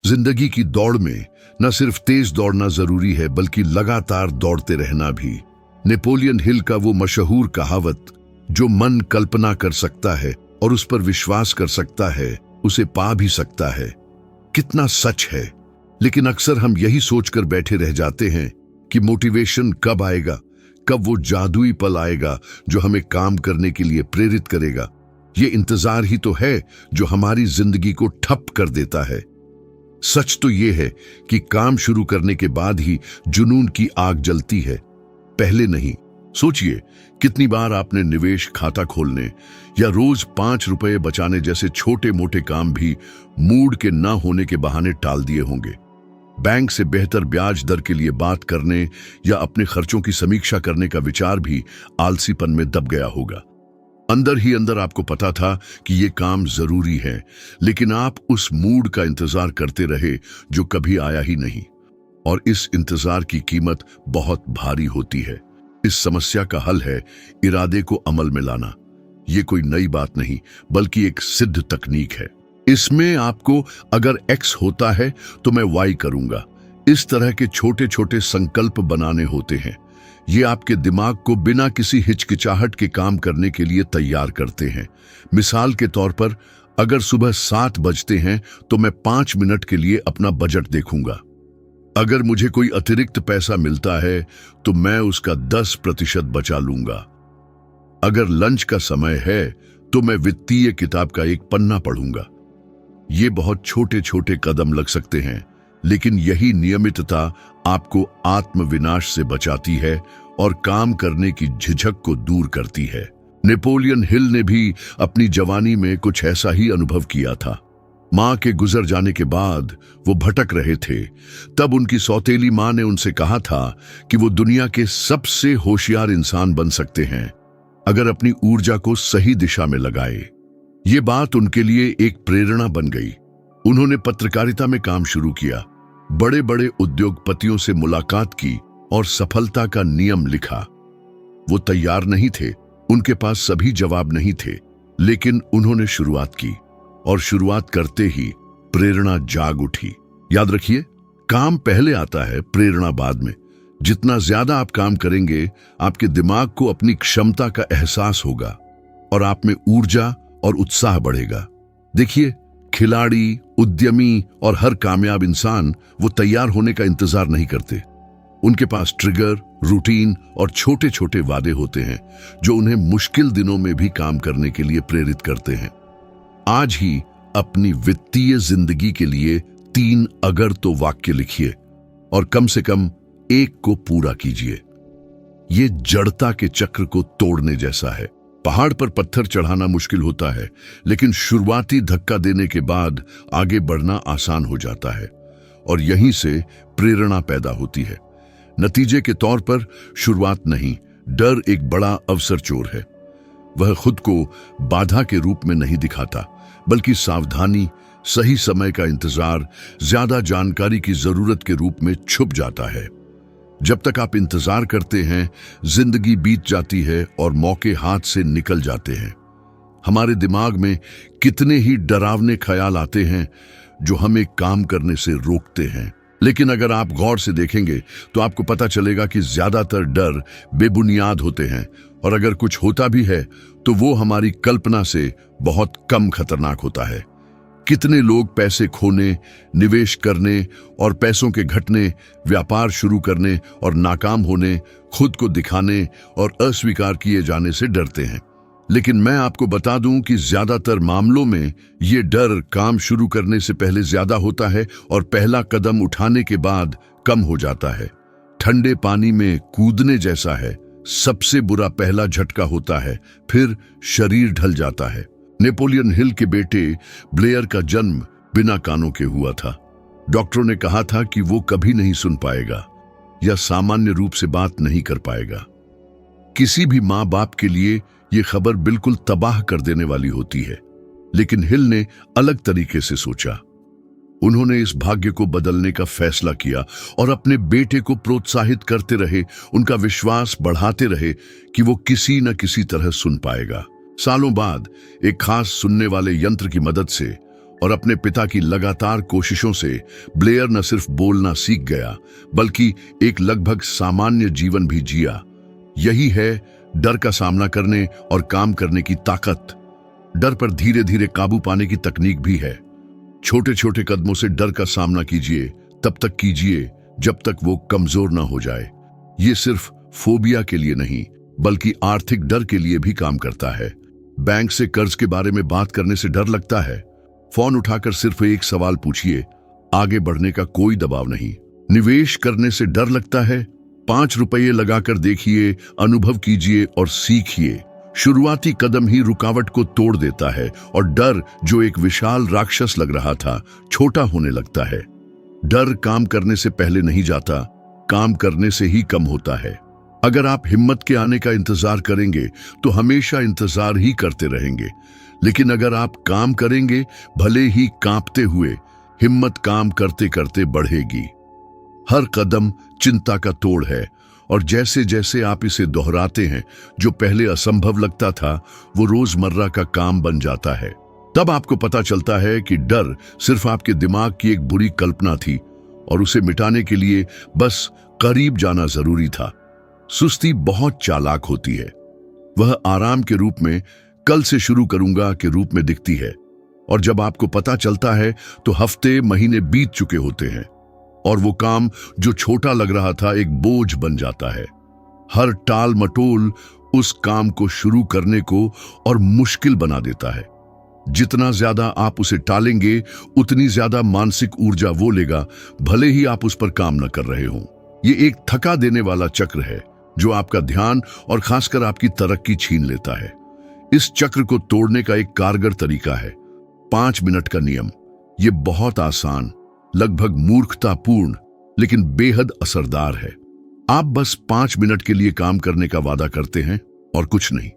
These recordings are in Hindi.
जिंदगी की दौड़ में न सिर्फ तेज दौड़ना जरूरी है बल्कि लगातार दौड़ते रहना भी। नेपोलियन हिल का वो मशहूर कहावत, जो मन कल्पना कर सकता है और उस पर विश्वास कर सकता है उसे पा भी सकता है, कितना सच है। लेकिन अक्सर हम यही सोचकर बैठे रह जाते हैं कि मोटिवेशन कब आएगा, कब वो जादुई पल आएगा जो हमें काम करने के लिए प्रेरित करेगा। ये इंतजार ही तो है जो हमारी जिंदगी को ठप कर देता है। सच तो ये है कि काम शुरू करने के बाद ही जुनून की आग जलती है, पहले नहीं। सोचिए, कितनी बार आपने निवेश खाता खोलने या रोज 5 रुपए बचाने जैसे छोटे मोटे काम भी मूड के ना होने के बहाने टाल दिए होंगे। बैंक से बेहतर ब्याज दर के लिए बात करने या अपने खर्चों की समीक्षा करने का विचार भी आलसीपन में दब गया होगा। अंदर ही अंदर आपको पता था कि ये काम जरूरी है, लेकिन आप उस मूड का इंतजार करते रहे जो कभी आया ही नहीं। और इस इंतजार की कीमत बहुत भारी होती है। इस समस्या का हल है इरादे को अमल में लाना। ये कोई नई बात नहीं बल्कि एक सिद्ध तकनीक है। इसमें आपको अगर X होता है तो मैं Y करूंगा, इस तरह के छोटे छोटे संकल्प बनाने होते हैं। ये आपके दिमाग को बिना किसी हिचकिचाहट के काम करने के लिए तैयार करते हैं। मिसाल के तौर पर, अगर सुबह 7 बजते हैं तो मैं 5 मिनट के लिए अपना बजट देखूंगा। अगर मुझे कोई अतिरिक्त पैसा मिलता है तो मैं उसका 10% बचा लूंगा। अगर लंच का समय है तो मैं वित्तीय किताब का एक पन्ना पढ़ूंगा। ये बहुत छोटे छोटे कदम लग सकते हैं, लेकिन यही नियमितता आपको आत्मविनाश से बचाती है और काम करने की झिझक को दूर करती है। नेपोलियन हिल ने भी अपनी जवानी में कुछ ऐसा ही अनुभव किया था। मां के गुजर जाने के बाद वो भटक रहे थे। तब उनकी सौतेली मां ने उनसे कहा था कि वो दुनिया के सबसे होशियार इंसान बन सकते हैं अगर अपनी ऊर्जा को सही दिशा में लगाए। ये बात उनके लिए एक प्रेरणा बन गई। उन्होंने पत्रकारिता में काम शुरू किया, बड़े बड़े उद्योगपतियों से मुलाकात की और सफलता का नियम लिखा। वो तैयार नहीं थे, उनके पास सभी जवाब नहीं थे, लेकिन उन्होंने शुरुआत की और शुरुआत करते ही प्रेरणा जाग उठी। याद रखिए, काम पहले आता है, प्रेरणा बाद में। जितना ज्यादा आप काम करेंगे, आपके दिमाग को अपनी क्षमता का एहसास होगा और आप में ऊर्जा और उत्साह बढ़ेगा। देखिए, खिलाड़ी, उद्यमी और हर कामयाब इंसान वो तैयार होने का इंतजार नहीं करते। उनके पास ट्रिगर, रूटीन और छोटे छोटे वादे होते हैं जो उन्हें मुश्किल दिनों में भी काम करने के लिए प्रेरित करते हैं। आज ही अपनी वित्तीय जिंदगी के लिए 3 अगर तो वाक्य लिखिए और कम से कम एक को पूरा कीजिए। ये जड़ता के चक्र को तोड़ने जैसा है। पहाड़ पर पत्थर चढ़ाना मुश्किल होता है, लेकिन शुरुआती धक्का देने के बाद आगे बढ़ना आसान हो जाता है और यहीं से प्रेरणा पैदा होती है। नतीजे के तौर पर शुरुआत नहीं, डर एक बड़ा अवसर चोर है। वह खुद को बाधा के रूप में नहीं दिखाता, बल्कि सावधानी, सही समय का इंतजार, ज्यादा जानकारी की जरूरत के रूप में छुप जाता है। जब तक आप इंतजार करते हैं, जिंदगी बीत जाती है और मौके हाथ से निकल जाते हैं। हमारे दिमाग में कितने ही डरावने ख्याल आते हैं जो हमें काम करने से रोकते हैं, लेकिन अगर आप गौर से देखेंगे तो आपको पता चलेगा कि ज्यादातर डर बेबुनियाद होते हैं और अगर कुछ होता भी है तो वो हमारी कल्पना से बहुत कम खतरनाक होता है। कितने लोग पैसे खोने, निवेश करने और पैसों के घटने, व्यापार शुरू करने और नाकाम होने, खुद को दिखाने और अस्वीकार किए जाने से डरते हैं। लेकिन मैं आपको बता दूं कि ज्यादातर मामलों में ये डर काम शुरू करने से पहले ज्यादा होता है और पहला कदम उठाने के बाद कम हो जाता है। ठंडे पानी में कूदने जैसा है। सबसे बुरा पहला झटका होता है, फिर शरीर ढल जाता है। नेपोलियन हिल के बेटे ब्लेयर का जन्म बिना कानों के हुआ था। डॉक्टरों ने कहा था कि वो कभी नहीं सुन पाएगा या सामान्य रूप से बात नहीं कर पाएगा। किसी भी माँ बाप के लिए ये खबर बिल्कुल तबाह कर देने वाली होती है, लेकिन हिल ने अलग तरीके से सोचा। उन्होंने इस भाग्य को बदलने का फैसला किया और अपने बेटे को प्रोत्साहित करते रहे, उनका विश्वास बढ़ाते रहे कि वो किसी न किसी तरह सुन पाएगा। सालों बाद एक खास सुनने वाले यंत्र की मदद से और अपने पिता की लगातार कोशिशों से ब्लेयर न सिर्फ बोलना सीख गया बल्कि एक लगभग सामान्य जीवन भी जिया। यही है डर का सामना करने और काम करने की ताकत। डर पर धीरे धीरे काबू पाने की तकनीक भी है। छोटे छोटे कदमों से डर का सामना कीजिए, तब तक कीजिए जब तक वो कमजोर ना हो जाए। ये सिर्फ फोबिया के लिए नहीं बल्कि आर्थिक डर के लिए भी काम करता है। बैंक से कर्ज के बारे में बात करने से डर लगता है? फोन उठाकर सिर्फ एक सवाल पूछिए, आगे बढ़ने का कोई दबाव नहीं। निवेश करने से डर लगता है? 5 रुपये लगाकर देखिए, अनुभव कीजिए और सीखिए। शुरुआती कदम ही रुकावट को तोड़ देता है और डर जो एक विशाल राक्षस लग रहा था छोटा होने लगता है। डर काम करने से पहले नहीं जाता, काम करने से ही कम होता है। अगर आप हिम्मत के आने का इंतजार करेंगे तो हमेशा इंतजार ही करते रहेंगे, लेकिन अगर आप काम करेंगे भले ही कांपते हुए, हिम्मत काम करते करते बढ़ेगी। हर कदम चिंता का तोड़ है और जैसे जैसे आप इसे दोहराते हैं, जो पहले असंभव लगता था वो रोजमर्रा का काम बन जाता है। तब आपको पता चलता है कि डर सिर्फ आपके दिमाग की एक बुरी कल्पना थी और उसे मिटाने के लिए बस करीब जाना जरूरी था। सुस्ती बहुत चालाक होती है। वह आराम के रूप में, कल से शुरू करूंगा के रूप में दिखती है, और जब आपको पता चलता है तो हफ्ते महीने बीत चुके होते हैं और वो काम जो छोटा लग रहा था एक बोझ बन जाता है। हर टाल मटोल उस काम को शुरू करने को और मुश्किल बना देता है। जितना ज्यादा आप उसे टालेंगे उतनी ज्यादा मानसिक ऊर्जा वो लेगा, भले ही आप उस पर काम न कर रहे हों। ये एक थका देने वाला चक्र है जो आपका ध्यान और खासकर आपकी तरक्की छीन लेता है। इस चक्र को तोड़ने का एक कारगर तरीका है 5 मिनट का नियम। ये बहुत आसान, लगभग मूर्खतापूर्ण, लेकिन बेहद असरदार है। आप बस 5 मिनट के लिए काम करने का वादा करते हैं और कुछ नहीं।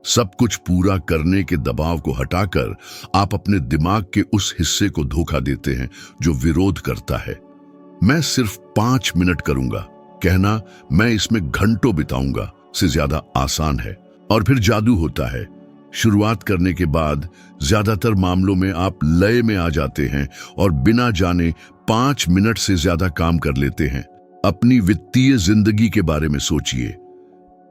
सब कुछ पूरा करने के दबाव को हटाकर आप अपने दिमाग के उस हिस्से को धोखा देते हैं जो विरोध करता है। मैं सिर्फ 5 मिनट करूंगा कहना मैं इसमें घंटों बिताऊंगा से ज्यादा आसान है। और फिर जादू होता है। शुरुआत करने के बाद ज्यादातर मामलों में आप लय में आ जाते हैं और बिना जाने 5 मिनट से ज्यादा काम कर लेते हैं। अपनी वित्तीय जिंदगी के बारे में सोचिए।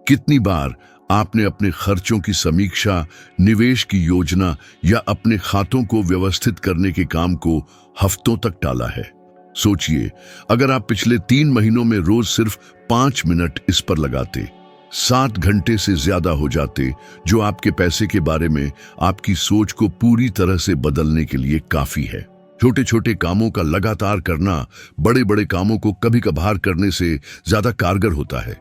कितनी बार आपने अपने खर्चों की समीक्षा, निवेश की योजना या अपने खातों को व्यवस्थित करने के काम को हफ्तों तक टाला है? सोचिए, अगर आप पिछले 3 महीनों में रोज सिर्फ 5 मिनट इस पर लगाते, 7 घंटे से ज्यादा हो जाते, जो आपके पैसे के बारे में आपकी सोच को पूरी तरह से बदलने के लिए काफी है। छोटे छोटे कामों का लगातार करना बड़े बड़े कामों को कभी कभार करने से ज्यादा कारगर होता है।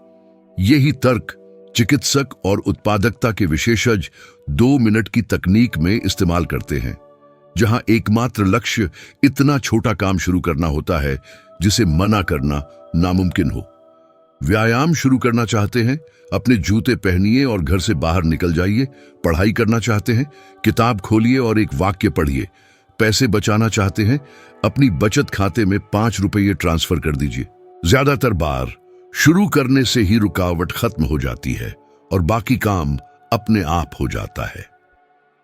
यही तर्क चिकित्सक और उत्पादकता के विशेषज्ञ 2 मिनट की तकनीक में इस्तेमाल करते हैं, जहां एकमात्र लक्ष्य इतना छोटा काम शुरू करना होता है जिसे मना करना नामुमकिन हो। व्यायाम शुरू करना चाहते हैं? अपने जूते पहनिए और घर से बाहर निकल जाइए। पढ़ाई करना चाहते हैं? किताब खोलिए और एक वाक्य पढ़िए। पैसे बचाना चाहते हैं? अपनी बचत खाते में 5 रुपये ट्रांसफर कर दीजिए। ज्यादातर बार शुरू करने से ही रुकावट खत्म हो जाती है और बाकी काम अपने आप हो जाता है।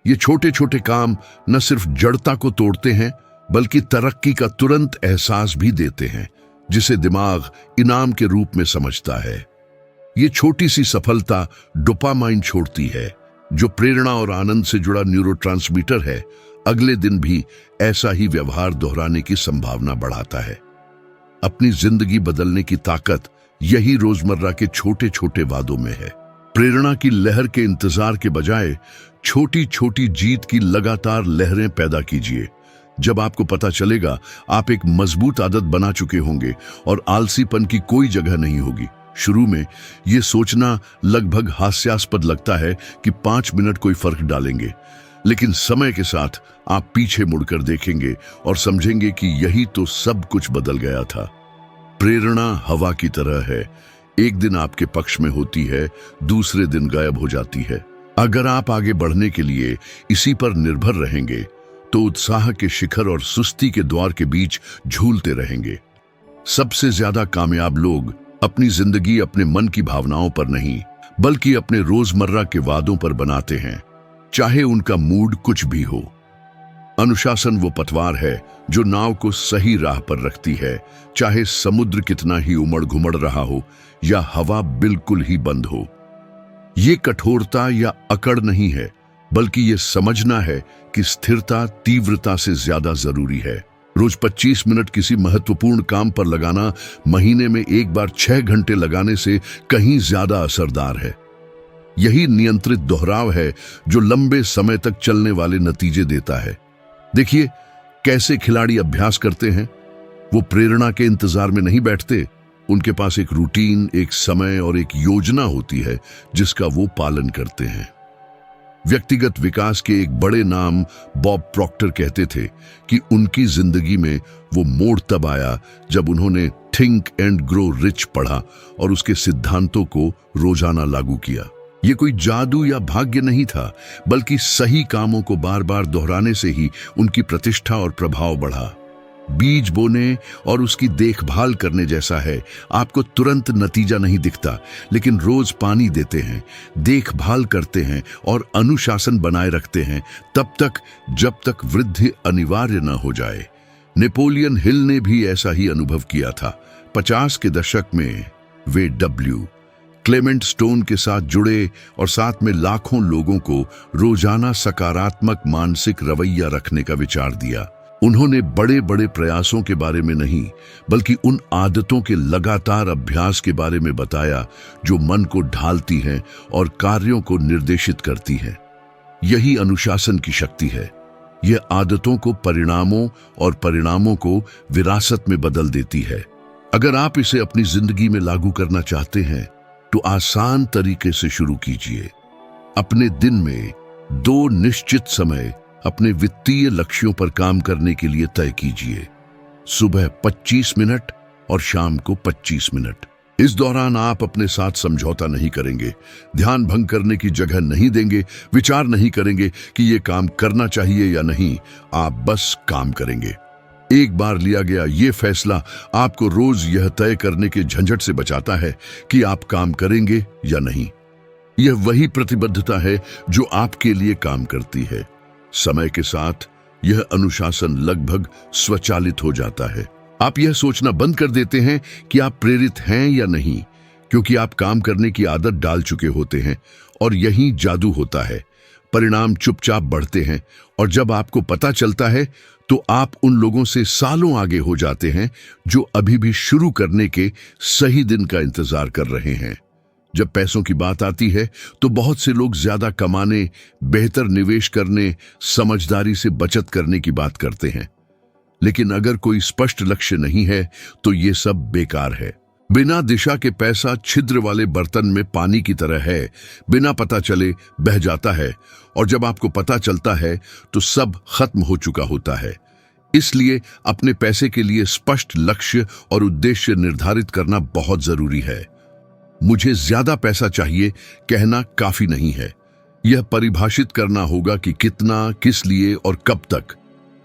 ये छोटे छोटे काम न सिर्फ जड़ता को तोड़ते हैं बल्कि तरक्की का तुरंत एहसास भी देते हैं, जिसे दिमाग इनाम के रूप में समझता है। ये छोटी सी सफलता डोपामाइन छोड़ती है, जो प्रेरणा और आनंद से जुड़ा न्यूरोट्रांसमीटर है। अगले दिन भी ऐसा ही व्यवहार दोहराने की संभावना बढ़ाता है। अपनी जिंदगी बदलने की ताकत यही रोजमर्रा के छोटे छोटे वादों में है। प्रेरणा की लहर के इंतजार के बजाय छोटी छोटी जीत की लगातार लहरें पैदा कीजिए। जब आपको पता चलेगा, आप एक मजबूत आदत बना चुके होंगे और आलसीपन की कोई जगह नहीं होगी। शुरू में यह सोचना लगभग हास्यास्पद लगता है कि 5 मिनट कोई फर्क डालेंगे, लेकिन समय के साथ आप पीछे मुड़कर देखेंगे और समझेंगे कि यही तो सब कुछ बदल गया था। प्रेरणा हवा की तरह है, एक दिन आपके पक्ष में होती है, दूसरे दिन गायब हो जाती है। अगर आप आगे बढ़ने के लिए इसी पर निर्भर रहेंगे तो उत्साह के शिखर और सुस्ती के द्वार के बीच झूलते रहेंगे। सबसे ज्यादा कामयाब लोग अपनी जिंदगी अपने मन की भावनाओं पर नहीं बल्कि अपने रोजमर्रा के वादों पर बनाते हैं, चाहे उनका मूड कुछ भी हो। अनुशासन वो पतवार है जो नाव को सही राह पर रखती है, चाहे समुद्र कितना ही उमड़ घुमड़ रहा हो या हवा बिल्कुल ही बंद हो। ये कठोरता या अकड़ नहीं है, बल्कि ये समझना है कि स्थिरता तीव्रता से ज्यादा जरूरी है। रोज 25 मिनट किसी महत्वपूर्ण काम पर लगाना महीने में एक बार 6 घंटे लगाने से कहीं ज्यादा असरदार है। यही नियंत्रित दोहराव है जो लंबे समय तक चलने वाले नतीजे देता है। देखिए कैसे खिलाड़ी अभ्यास करते हैं। वो प्रेरणा के इंतजार में नहीं बैठते। उनके पास एक रूटीन, एक समय और एक योजना होती है जिसका वो पालन करते हैं। व्यक्तिगत विकास के एक बड़े नाम बॉब प्रॉक्टर कहते थे कि उनकी जिंदगी में वो मोड़ तब आया जब उन्होंने थिंक एंड ग्रो रिच पढ़ा और उसके सिद्धांतों को रोजाना लागू किया। ये कोई जादू या भाग्य नहीं था, बल्कि सही कामों को बार बार दोहराने से ही उनकी प्रतिष्ठा और प्रभाव बढ़ा। बीज बोने और उसकी देखभाल करने जैसा है। आपको तुरंत नतीजा नहीं दिखता, लेकिन रोज पानी देते हैं, देखभाल करते हैं और अनुशासन बनाए रखते हैं तब तक जब तक वृद्धि अनिवार्य न हो जाए। नेपोलियन हिल ने भी ऐसा ही अनुभव किया था। 50 के दशक में वे क्लेमेंट स्टोन के साथ जुड़े और साथ में लाखों लोगों को रोजाना सकारात्मक मानसिक रवैया रखने का विचार दिया। उन्होंने बड़े बड़े प्रयासों के बारे में नहीं, बल्कि उन आदतों के लगातार अभ्यास के बारे में बताया जो मन को ढालती हैं और कार्यों को निर्देशित करती हैं। यही अनुशासन की शक्ति है। यह आदतों को परिणामों और परिणामों को विरासत में बदल देती है। अगर आप इसे अपनी जिंदगी में लागू करना चाहते हैं तो आसान तरीके से शुरू कीजिए। अपने दिन में 2 निश्चित समय अपने वित्तीय लक्ष्यों पर काम करने के लिए तय कीजिए। सुबह 25 मिनट और शाम को 25 मिनट। इस दौरान आप अपने साथ समझौता नहीं करेंगे, ध्यान भंग करने की जगह नहीं देंगे, विचार नहीं करेंगे कि ये काम करना चाहिए या नहीं। आप बस काम करेंगे। एक बार लिया गया ये फैसला आपको रोज यह तय करने के झंझट से बचाता है कि आप काम करेंगे या नहीं। यह वही प्रतिबद्धता है जो आपके लिए काम करती है। समय के साथ यह अनुशासन लगभग स्वचालित हो जाता है। आप यह सोचना बंद कर देते हैं कि आप प्रेरित हैं या नहीं, क्योंकि आप काम करने की आदत डाल चुके होते हैं। और यही जादू होता है। परिणाम चुपचाप बढ़ते हैं और जब आपको पता चलता है तो आप उन लोगों से सालों आगे हो जाते हैं जो अभी भी शुरू करने के सही दिन का इंतजार कर रहे हैं। जब पैसों की बात आती है तो बहुत से लोग ज्यादा कमाने, बेहतर निवेश करने, समझदारी से बचत करने की बात करते हैं। लेकिन अगर कोई स्पष्ट लक्ष्य नहीं है तो ये सब बेकार है। बिना दिशा के पैसा छिद्र वाले बर्तन में पानी की तरह है, बिना पता चले बह जाता है और जब आपको पता चलता है तो सब खत्म हो चुका होता है। इसलिए अपने पैसे के लिए स्पष्ट लक्ष्य और उद्देश्य निर्धारित करना बहुत जरूरी है। मुझे ज्यादा पैसा चाहिए कहना काफी नहीं है। यह परिभाषित करना होगा कि कितना, किस लिए और कब तक।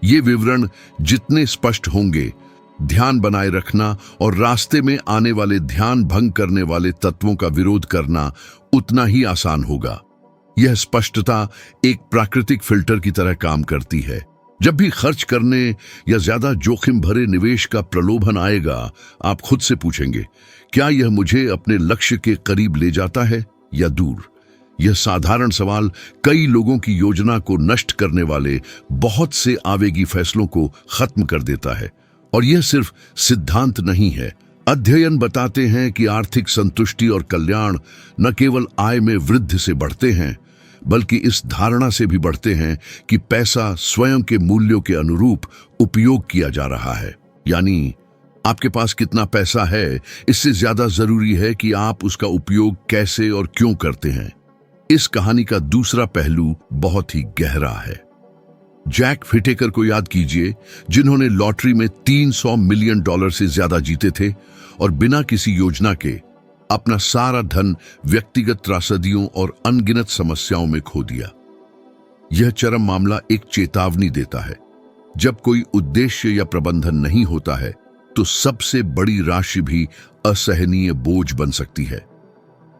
ये विवरण जितने स्पष्ट होंगे, ध्यान बनाए रखना और रास्ते में आने वाले ध्यान भंग करने वाले तत्वों का विरोध करना उतना ही आसान होगा। यह स्पष्टता एक प्राकृतिक फिल्टर की तरह काम करती है। जब भी खर्च करने या ज्यादा जोखिम भरे निवेश का प्रलोभन आएगा, आप खुद से पूछेंगे, क्या यह मुझे अपने लक्ष्य के करीब ले जाता है या दूर? यह साधारण सवाल कई लोगों की योजना को नष्ट करने वाले बहुत से आवेगी फैसलों को खत्म कर देता है। और यह सिर्फ सिद्धांत नहीं है। अध्ययन बताते हैं कि आर्थिक संतुष्टि और कल्याण न केवल आय में वृद्धि से बढ़ते हैं, बल्कि इस धारणा से भी बढ़ते हैं कि पैसा स्वयं के मूल्यों के अनुरूप उपयोग किया जा रहा है। यानी आपके पास कितना पैसा है, इससे ज्यादा जरूरी है कि आप उसका उपयोग कैसे और क्यों करते हैं। इस कहानी का दूसरा पहलू बहुत ही गहरा है। जैक फिटेकर को याद कीजिए, जिन्होंने लॉटरी में $300 मिलियन से ज्यादा जीते थे और बिना किसी योजना के अपना सारा धन व्यक्तिगत त्रासदियों और अनगिनत समस्याओं में खो दिया। यह चरम मामला एक चेतावनी देता है। जब कोई उद्देश्य या प्रबंधन नहीं होता है तो सबसे बड़ी राशि भी असहनीय बोझ बन सकती है।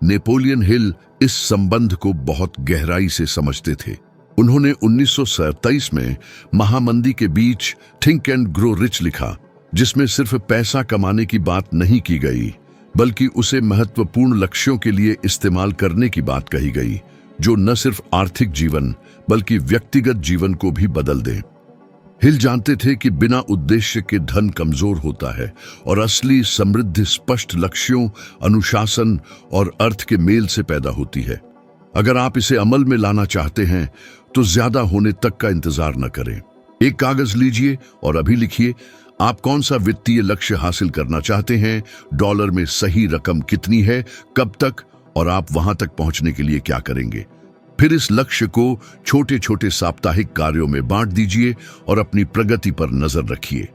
नेपोलियन हिल इस संबंध को बहुत गहराई से समझते थे। उन्होंने 1927 में महामंदी के बीच थिंक एंड ग्रो रिच लिखा, जिसमें सिर्फ पैसा कमाने की बात नहीं की गई, बल्कि उसे महत्वपूर्ण लक्ष्यों के लिए इस्तेमाल करने की बात कही गई, जो न सिर्फ आर्थिक जीवन बल्कि व्यक्तिगत जीवन को भी बदल दे। हिल जानते थे कि बिना उद्देश्य के धन कमजोर होता है और असली समृद्धि स्पष्ट लक्ष्यों, अनुशासन और अर्थ के मेल से पैदा होती है। अगर आप इसे अमल में लाना चाहते हैं तो ज्यादा होने तक का इंतजार न करें। एक कागज लीजिए और अभी लिखिए, आप कौन सा वित्तीय लक्ष्य हासिल करना चाहते हैं, डॉलर में सही रकम कितनी है, कब तक, और आप वहां तक पहुंचने के लिए क्या करेंगे। फिर इस लक्ष्य को छोटे छोटे साप्ताहिक कार्यों में बांट दीजिए और अपनी प्रगति पर नजर रखिए।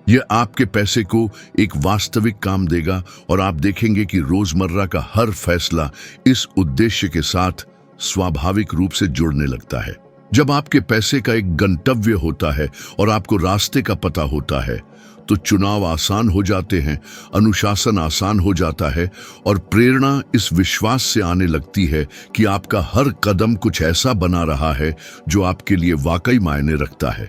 यह आपके पैसे को एक वास्तविक काम देगा और आप देखेंगे कि रोजमर्रा का हर फैसला इस उद्देश्य के साथ स्वाभाविक रूप से जुड़ने लगता है। जब आपके पैसे का एक गंतव्य होता है और आपको रास्ते का पता होता है, तो चुनाव आसान हो जाते हैं, अनुशासन आसान हो जाता है और प्रेरणा इस विश्वास से आने लगती है कि आपका हर कदम कुछ ऐसा बना रहा है जो आपके लिए वाकई मायने रखता है।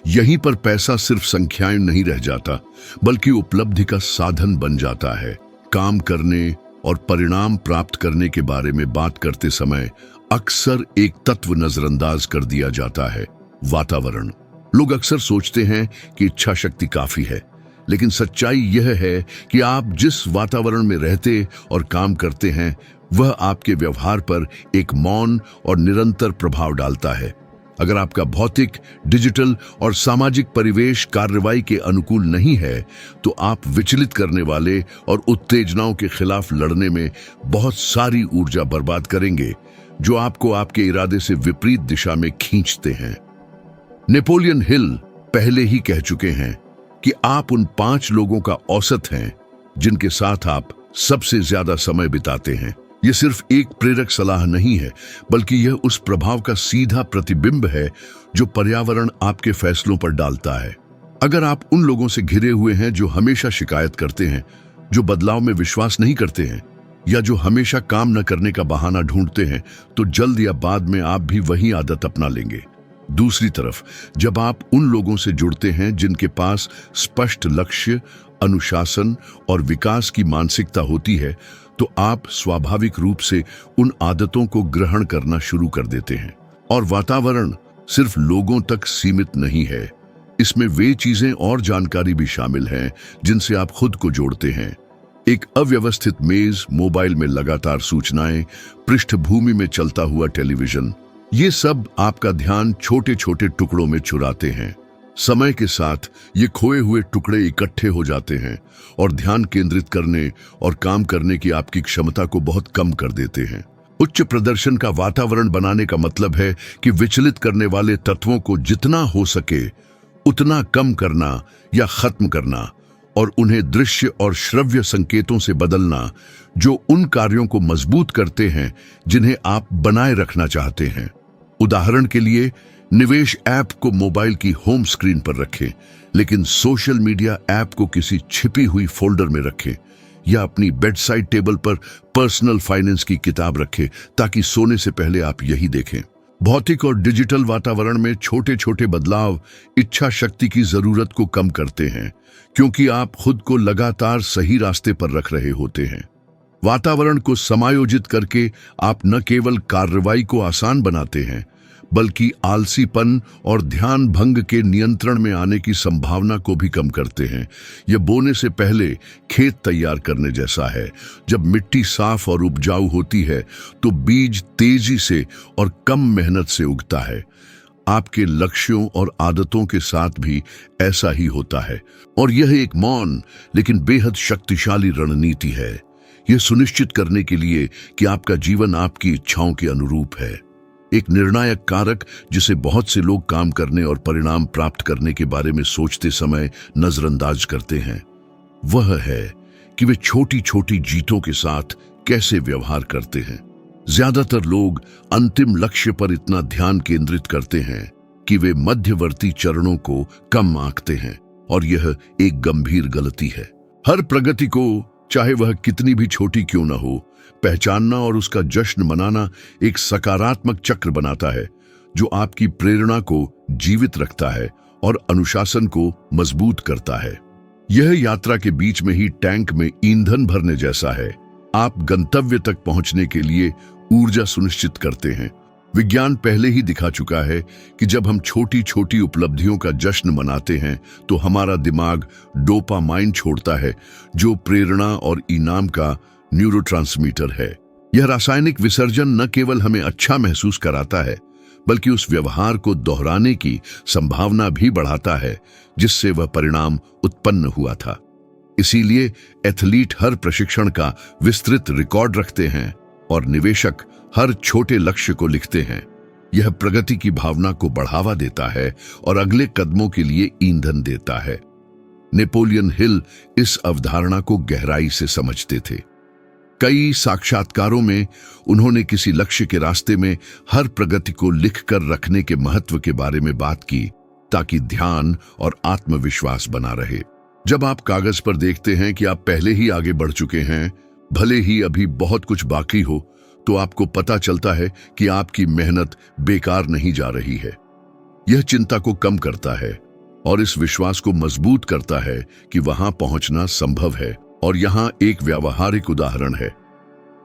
यहीं पर पैसा सिर्फ संख्याएं नहीं रह जाता, बल्कि उपलब्धि का साधन बन जाता है। काम करने और परिणाम प्राप्त करने के बारे में बात करते समय अक्सर एक तत्व नजरअंदाज कर दिया जाता है, वातावरण। लोग अक्सर सोचते हैं कि इच्छा शक्ति काफी है, लेकिन सच्चाई यह है कि आप जिस वातावरण में रहते और काम करते हैं, वह आपके व्यवहार पर एक मौन और निरंतर प्रभाव डालता है। अगर आपका भौतिक, डिजिटल और सामाजिक परिवेश कार्रवाई के अनुकूल नहीं है, तो आप विचलित करने वाले और उत्तेजनाओं के खिलाफ लड़ने में बहुत सारी ऊर्जा बर्बाद करेंगे, जो आपको आपके इरादे से विपरीत दिशा में खींचते हैं। नेपोलियन हिल पहले ही कह चुके हैं कि आप उन 5 लोगों का औसत हैं जिनके साथ आप सबसे ज्यादा समय बिताते हैं। यह सिर्फ एक प्रेरक सलाह नहीं है, बल्कि यह उस प्रभाव का सीधा प्रतिबिंब है जो पर्यावरण आपके फैसलों पर डालता है। अगर आप उन लोगों से घिरे हुए हैं जो हमेशा शिकायत करते हैं, जो बदलाव में विश्वास नहीं करते हैं, या जो हमेशा काम न करने का बहाना ढूंढते हैं, तो जल्द या बाद में आप भी वही आदत अपना लेंगे। दूसरी तरफ, जब आप उन लोगों से जुड़ते हैं जिनके पास स्पष्ट लक्ष्य, अनुशासन और विकास की मानसिकता होती है, तो आप स्वाभाविक रूप से उन आदतों को ग्रहण करना शुरू कर देते हैं। और वातावरण सिर्फ लोगों तक सीमित नहीं है, इसमें वे चीजें और जानकारी भी शामिल हैं जिनसे आप खुद को जोड़ते हैं। एक अव्यवस्थित मेज, मोबाइल में लगातार सूचनाएं, पृष्ठभूमि में चलता हुआ टेलीविजन, ये सब आपका ध्यान छोटे छोटे टुकड़ों में चुराते हैं। समय के साथ ये खोए हुए टुकड़े इकट्ठे हो जाते हैं और ध्यान केंद्रित करने और काम करने की आपकी क्षमता को बहुत कम कर देते हैं। उच्च प्रदर्शन का वातावरण बनाने का मतलब है कि विचलित करने वाले तत्वों को जितना हो सके उतना कम करना या खत्म करना, और उन्हें दृश्य और श्रव्य संकेतों से बदलना जो उन कार्यों को मजबूत करते हैं जिन्हें आप बनाए रखना चाहते हैं। उदाहरण के लिए, निवेश ऐप को मोबाइल की होम स्क्रीन पर रखें, लेकिन सोशल मीडिया ऐप को किसी छिपी हुई फोल्डर में रखें, या अपनी बेडसाइड टेबल पर पर्सनल फाइनेंस की किताब रखें ताकि सोने से पहले आप यही देखें। भौतिक और डिजिटल वातावरण में छोटे छोटे बदलाव इच्छा शक्ति की जरूरत को कम करते हैं, क्योंकि आप खुद को लगातार सही रास्ते पर रख रहे होते हैं। वातावरण को समायोजित करके आप न केवल कार्रवाई को आसान बनाते हैं, बल्कि आलसीपन और ध्यान भंग के नियंत्रण में आने की संभावना को भी कम करते हैं। यह बोने से पहले खेत तैयार करने जैसा है। जब मिट्टी साफ और उपजाऊ होती है तो बीज तेजी से और कम मेहनत से उगता है। आपके लक्ष्यों और आदतों के साथ भी ऐसा ही होता है, और यह एक मौन लेकिन बेहद शक्तिशाली रणनीति है, यह सुनिश्चित करने के लिए कि आपका जीवन आपकी इच्छाओं के अनुरूप है। एक निर्णायक कारक जिसे बहुत से लोग काम करने और परिणाम प्राप्त करने के बारे में सोचते समय नजरअंदाज करते हैं, वह है कि वे छोटी छोटी जीतों के साथ कैसे व्यवहार करते हैं। ज्यादातर लोग अंतिम लक्ष्य पर इतना ध्यान केंद्रित करते हैं कि वे मध्यवर्ती चरणों को कम आंकते हैं, और यह एक गंभीर गलती है। हर प्रगति को, चाहे वह कितनी भी छोटी क्यों न हो, पहचानना और उसका जश्न मनाना एक सकारात्मक चक्र बनाता है, जो आपकी प्रेरणा को जीवित रखता है और अनुशासन को मजबूत करता है। यह यात्रा के बीच में ही टैंक में ईंधन भरने जैसा है। आप गंतव्य तक पहुंचने के लिए ऊर्जा सुनिश्चित करते हैं। विज्ञान पहले ही दिखा चुका है कि जब हम छोटी छोटी उपलब्धियों का जश्न मनाते हैं तो हमारा दिमाग डोपामाइन छोड़ता है, जो प्रेरणा और इनाम का न्यूरोट्रांसमीटर है। यह रासायनिक विसर्जन न केवल हमें अच्छा महसूस कराता है, बल्कि उस व्यवहार को दोहराने की संभावना भी बढ़ाता है जिससे वह परिणाम उत्पन्न हुआ था। इसीलिए एथलीट हर प्रशिक्षण का विस्तृत रिकॉर्ड रखते हैं और निवेशक हर छोटे लक्ष्य को लिखते हैं। यह प्रगति की भावना को बढ़ावा देता है और अगले कदमों के लिए ईंधन देता है। नेपोलियन हिल इस अवधारणा को गहराई से समझते थे। कई साक्षात्कारों में उन्होंने किसी लक्ष्य के रास्ते में हर प्रगति को लिखकर रखने के महत्व के बारे में बात की, ताकि ध्यान और आत्मविश्वास बना रहे। जब आप कागज पर देखते हैं कि आप पहले ही आगे बढ़ चुके हैं, भले ही अभी बहुत कुछ बाकी हो, तो आपको पता चलता है कि आपकी मेहनत बेकार नहीं जा रही है। यह चिंता को कम करता है और इस विश्वास को मजबूत करता है कि वहां पहुंचना संभव है। और यहां एक व्यावहारिक उदाहरण है।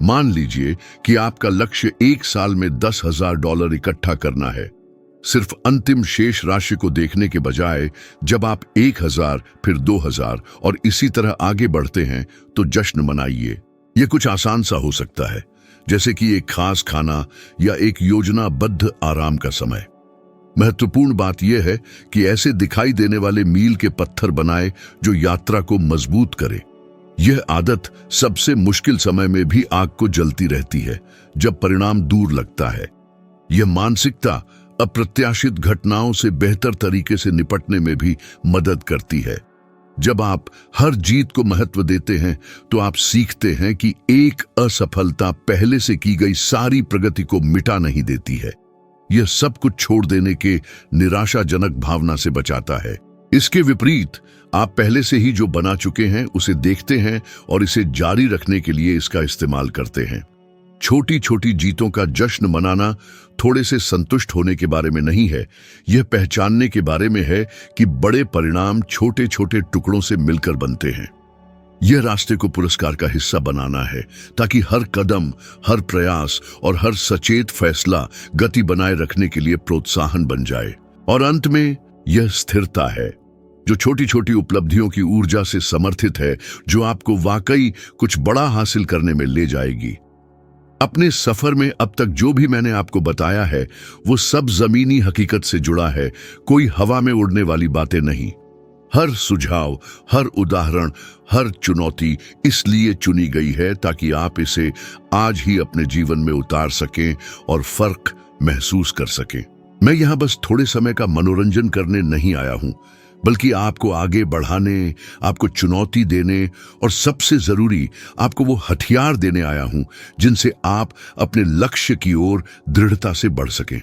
मान लीजिए कि आपका लक्ष्य 1 साल में $10,000 इकट्ठा करना है। सिर्फ अंतिम शेष राशि को देखने के बजाय जब आप 1,000, फिर 2,000 और इसी तरह आगे बढ़ते हैं तो जश्न मनाइए। यह कुछ आसान सा हो सकता है, जैसे कि एक खास खाना या एक योजनाबद्ध आराम का समय। महत्वपूर्ण बात यह है कि ऐसे दिखाई देने वाले मील के पत्थर बनाए जो यात्रा को मजबूत करे। यह आदत सबसे मुश्किल समय में भी आग को जलती रहती है, जब परिणाम दूर लगता है। यह मानसिकता अप्रत्याशित घटनाओं से बेहतर तरीके से निपटने में भी मदद करती है। जब आप हर जीत को महत्व देते हैं तो आप सीखते हैं कि एक असफलता पहले से की गई सारी प्रगति को मिटा नहीं देती है। यह सब कुछ छोड़ देने के निराशाजनक भावना से बचाता है। इसके विपरीत आप पहले से ही जो बना चुके हैं उसे देखते हैं और इसे जारी रखने के लिए इसका इस्तेमाल करते हैं। छोटी छोटी जीतों का जश्न मनाना थोड़े से संतुष्ट होने के बारे में नहीं है, यह पहचानने के बारे में है कि बड़े परिणाम छोटे छोटे टुकड़ों से मिलकर बनते हैं। यह रास्ते को पुरस्कार का हिस्सा बनाना है, ताकि हर कदम, हर प्रयास और हर सचेत फैसला गति बनाए रखने के लिए प्रोत्साहन बन जाए। और अंत में यह स्थिरता है, जो छोटी छोटी उपलब्धियों की ऊर्जा से समर्थित है, जो आपको वाकई कुछ बड़ा हासिल करने में ले जाएगी। अपने सफर में अब तक जो भी मैंने आपको बताया है वो सब जमीनी हकीकत से जुड़ा है, कोई हवा में उड़ने वाली बातें नहीं। हर सुझाव, हर उदाहरण, हर चुनौती इसलिए चुनी गई है ताकि आप इसे आज ही अपने जीवन में उतार सकें और फर्क महसूस कर सकें। मैं यहां बस थोड़े समय का मनोरंजन करने नहीं आया हूं, बल्कि आपको आगे बढ़ाने, आपको चुनौती देने और सबसे जरूरी आपको वो हथियार देने आया हूं जिनसे आप अपने लक्ष्य की ओर दृढ़ता से बढ़ सकें।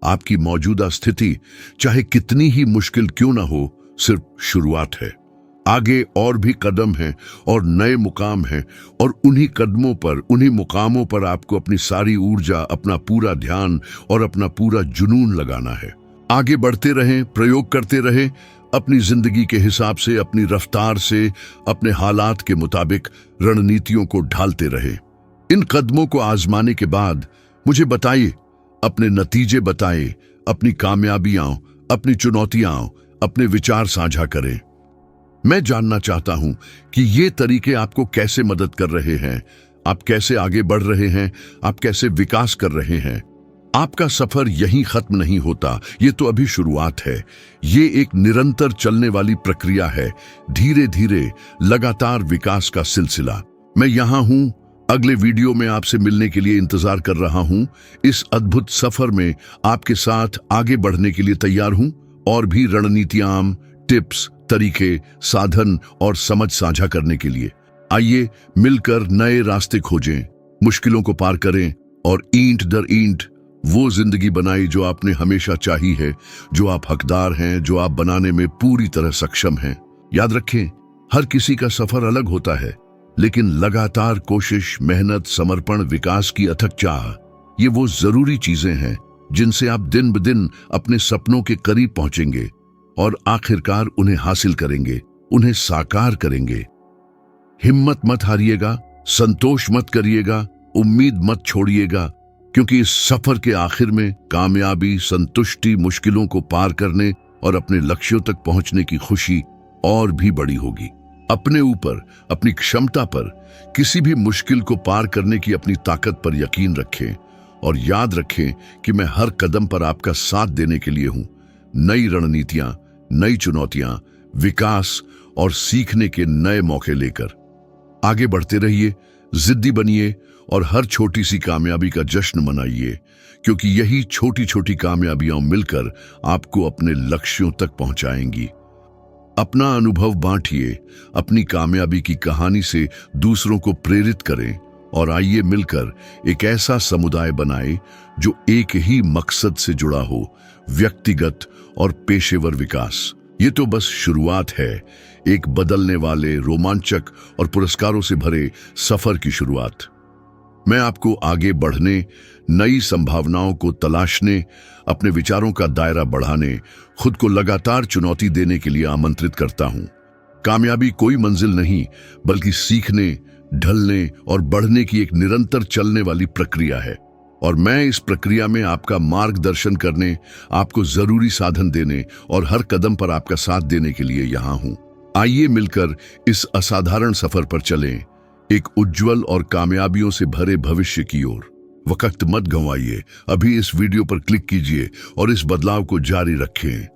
आपकी मौजूदा स्थिति चाहे कितनी ही मुश्किल क्यों ना हो, सिर्फ शुरुआत है। आगे और भी कदम हैं और नए मुकाम हैं, और उन्हीं कदमों पर, उन्हीं मुकामों पर आपको अपनी सारी ऊर्जा, अपना पूरा ध्यान और अपना पूरा जुनून लगाना है। आगे बढ़ते रहें, प्रयोग करते रहें, अपनी जिंदगी के हिसाब से, अपनी रफ्तार से, अपने हालात के मुताबिक रणनीतियों को ढालते रहें। इन कदमों को आजमाने के बाद मुझे बताइए, अपने नतीजे बताएं, अपनी कामयाबियां, अपनी चुनौतियां, अपने विचार साझा करें। मैं जानना चाहता हूं कि ये तरीके आपको कैसे मदद कर रहे हैं, आप कैसे आगे बढ़ रहे हैं, आप कैसे विकास कर रहे हैं। आपका सफर यहीं खत्म नहीं होता, ये तो अभी शुरुआत है। ये एक निरंतर चलने वाली प्रक्रिया है, धीरे धीरे लगातार विकास का सिलसिला। मैं यहां हूं, अगले वीडियो में आपसे मिलने के लिए इंतजार कर रहा हूं। इस अद्भुत सफर में आपके साथ आगे बढ़ने के लिए तैयार हूं, और भी रणनीतियां, टिप्स, तरीके, साधन और समझ साझा करने के लिए। आइए मिलकर नए रास्ते खोजें, मुश्किलों को पार करें और ईंट दर ईंट वो जिंदगी बनाई जो आपने हमेशा चाही है, जो आप हकदार हैं, जो आप बनाने में पूरी तरह सक्षम हैं। याद रखें, हर किसी का सफर अलग होता है, लेकिन लगातार कोशिश, मेहनत, समर्पण, विकास की अथक चाह, ये वो जरूरी चीजें हैं जिनसे आप दिन ब दिन अपने सपनों के करीब पहुंचेंगे और आखिरकार उन्हें हासिल करेंगे, उन्हें साकार करेंगे। हिम्मत मत हारिएगा, संतोष मत करिएगा, उम्मीद मत छोड़िएगा, क्योंकि इस सफर के आखिर में कामयाबी, संतुष्टि, मुश्किलों को पार करने और अपने लक्ष्यों तक पहुंचने की खुशी और भी बड़ी होगी। अपने ऊपर, अपनी क्षमता पर, किसी भी मुश्किल को पार करने की अपनी ताकत पर यकीन रखें और याद रखें कि मैं हर कदम पर आपका साथ देने के लिए हूं। नई रणनीतियां, नई चुनौतियां, विकास और सीखने के नए मौके लेकर आगे बढ़ते रहिए, जिद्दी बनिए और हर छोटी सी कामयाबी का जश्न मनाइए, क्योंकि यही छोटी छोटी कामयाबियां मिलकर आपको अपने लक्ष्यों तक पहुंचाएंगी। अपना अनुभव बांटिए, अपनी कामयाबी की कहानी से दूसरों को प्रेरित करें और आइए मिलकर एक ऐसा समुदाय बनाएं जो एक ही मकसद से जुड़ा हो, व्यक्तिगत और पेशेवर विकास। ये तो बस शुरुआत है, एक बदलने वाले, रोमांचक और पुरस्कारों से भरे सफर की शुरुआत। मैं आपको आगे बढ़ने, नई संभावनाओं को तलाशने, अपने विचारों का दायरा बढ़ाने, खुद को लगातार चुनौती देने के लिए आमंत्रित करता हूं। कामयाबी कोई मंजिल नहीं, बल्कि सीखने, ढलने और बढ़ने की एक निरंतर चलने वाली प्रक्रिया है। और मैं इस प्रक्रिया में आपका मार्गदर्शन करने, आपको जरूरी साधन देने और हर कदम पर आपका साथ देने के लिए यहां हूं। आइए मिलकर इस असाधारण सफर पर चलें, एक उज्जवल और कामयाबियों से भरे भविष्य की ओर। वक्त मत गंवाइए, अभी इस वीडियो पर क्लिक कीजिए और इस बदलाव को जारी रखें।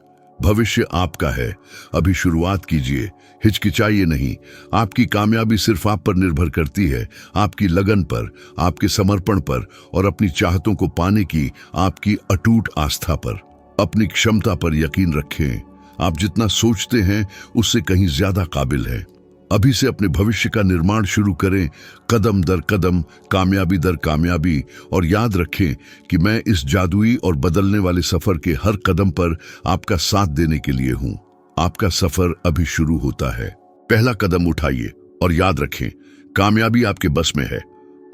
भविष्य आपका है, अभी शुरुआत कीजिए, हिचकिचाइए नहीं। आपकी कामयाबी सिर्फ आप पर निर्भर करती है, आपकी लगन पर, आपके समर्पण पर और अपनी चाहतों को पाने की आपकी अटूट आस्था पर। अपनी क्षमता पर यकीन रखें, आप जितना सोचते हैं उससे कहीं ज्यादा काबिल है। अभी से अपने भविष्य का निर्माण शुरू करें, कदम दर कदम, कामयाबी दर कामयाबी। और याद रखें कि मैं इस जादुई और बदलने वाले सफर के हर कदम पर आपका साथ देने के लिए हूं। आपका सफर अभी शुरू होता है। पहला कदम उठाइए और याद रखें, कामयाबी आपके बस में है।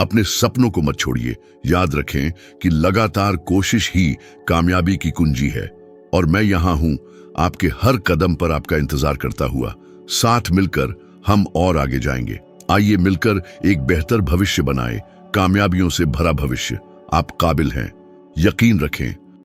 अपने सपनों को मत छोड़िए, याद रखें कि लगातार कोशिश ही कामयाबी की कुंजी है। और मैं यहां हूं, आपके हर कदम पर आपका इंतजार करता हुआ। साथ मिलकर हम और आगे जाएंगे। आइए मिलकर एक बेहतर भविष्य बनाएं, कामयाबियों से भरा भविष्य। आप काबिल हैं, यकीन रखें।